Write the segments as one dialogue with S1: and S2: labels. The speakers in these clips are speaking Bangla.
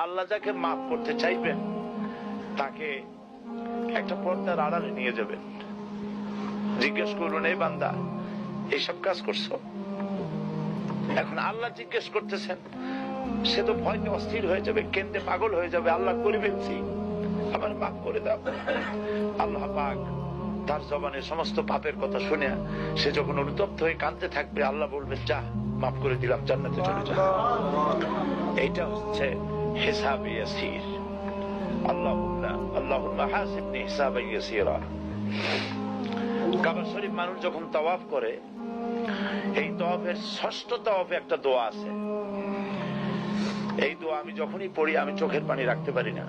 S1: আল্লাহ যাকে মাফ করতে চাইবেন তাকে একটা পর্দার আড়ালে নিয়ে যাবেন, জিজ্ঞেস করবেন, এই বান্দা এইসব কাজ করছো? এখন আল্লাহ জিজ্ঞেস করতেছেন, সে তো ভয়তে অস্থির হয়ে যাবে, কেন্দ্রে পাগল হয়ে যাবে, আল্লাহ করে ফেলছি, আমার মাফ করে দাও। আল্লাহ পাক তার জবানের সমস্ত পাপের কথা শুনে সে যখন অনুতপ্ত হয়ে কাঁদতে থাকবে, আল্লাহ বলবেন, যা মাফ করে দিলাম, জান্নাতে চলে যা। এইটা হচ্ছে হিসাবে ইয়াসির। আল্লাহুম্মা হাসিবনি হিসাবান ইয়াসিরা। কাবা শরীফ মানুষ যখন তাওয়াফ করে, এই তাওয়াফের ষষ্ঠ তাওয়াফে একটা দোয়া আছে। এই দোয়া আমি যখনই পড়ি আমি চোখের পানি রাখতে পারি না।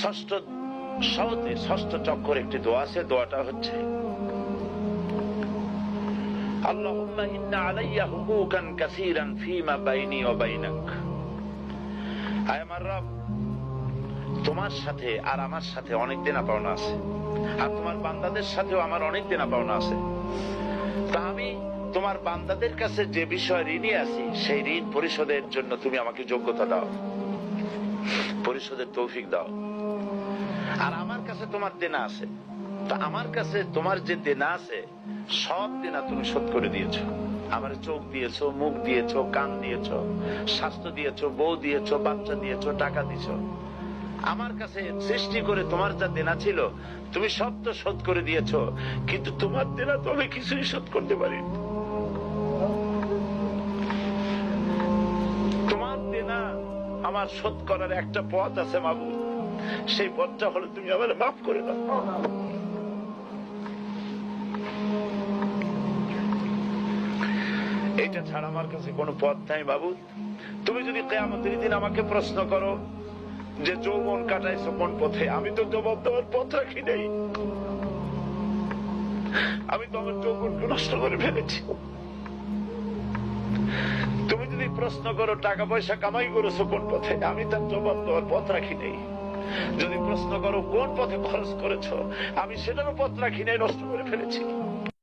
S1: ষষ্ঠ চক্কর একটি দোয়া আছে, দোয়াটা হচ্ছে, আল্লাহুম্মা ইন্না আলাইয়া হুকুকান কাসীরান ফীমা বাইনি ওয়া বাইনাক। আয় আমার রব, তোমার সাথে আর আমার সাথে অনেক দেনা পাওনা আছে, আর তোমার বান্দাদের সাথেও আমার অনেক দেনা পাওনা আছে। তা আমি তোমার বান্দাদের কাছে যে বিষয় ঋণী আছি, সেই ঋণ পরিশোধের জন্য তুমি আমাকে যোগ্যতা দাও, পরিশোধের তৌফিক দাও। আর আমার কাছে তোমার দেনা আছে, তা আমার কাছে তোমার যে দেনা আছে সব দেনা তুমি শোধ করে দিয়েছো। আমার চোখ দিয়েছো, মুখ দিয়েছো, কান দিয়েছো, স্বাস্থ্য দিয়েছো, বউ দিয়েছো, বাচ্চা দিয়েছো, টাকা দিয়েছো। আমার কাছে সৃষ্টি করে তোমার যা দেনা ছিল তুমি সব তো শোধ করে দিয়েছো, কিন্তু তোমার দেনা তো আমি কিছুই শোধ করতে পারিনি। তোমার দেনা আমার শোধ করার একটা পথ আছে মাবুদ, সেই পথটা হলো তুমি আমার মাফ করে দাও। এটা ছাড়া আমার কাছে কোনো পথ নাই মাবুদ। তুমি যদি কিয়ামতের দিন আমাকে প্রশ্ন করো যে যৌবন কাটাইছো কোন পথে, আমি তো জবাব দেওয়ার পথ রাখি নাই। আমি তো আমার যৌবনকে নষ্ট করে ফেলেছি। তুমি যদি প্রশ্ন করো টাকা পয়সা কামাই করেছো কোন পথে, আমি তার জবাব দেওয়ার পথ রাখি নাই। যদি প্রশ্ন করো কোন পথে খরচ করেছো, আমি সেটারও পথ রাখি নাই, নষ্ট করে ফেলেছি।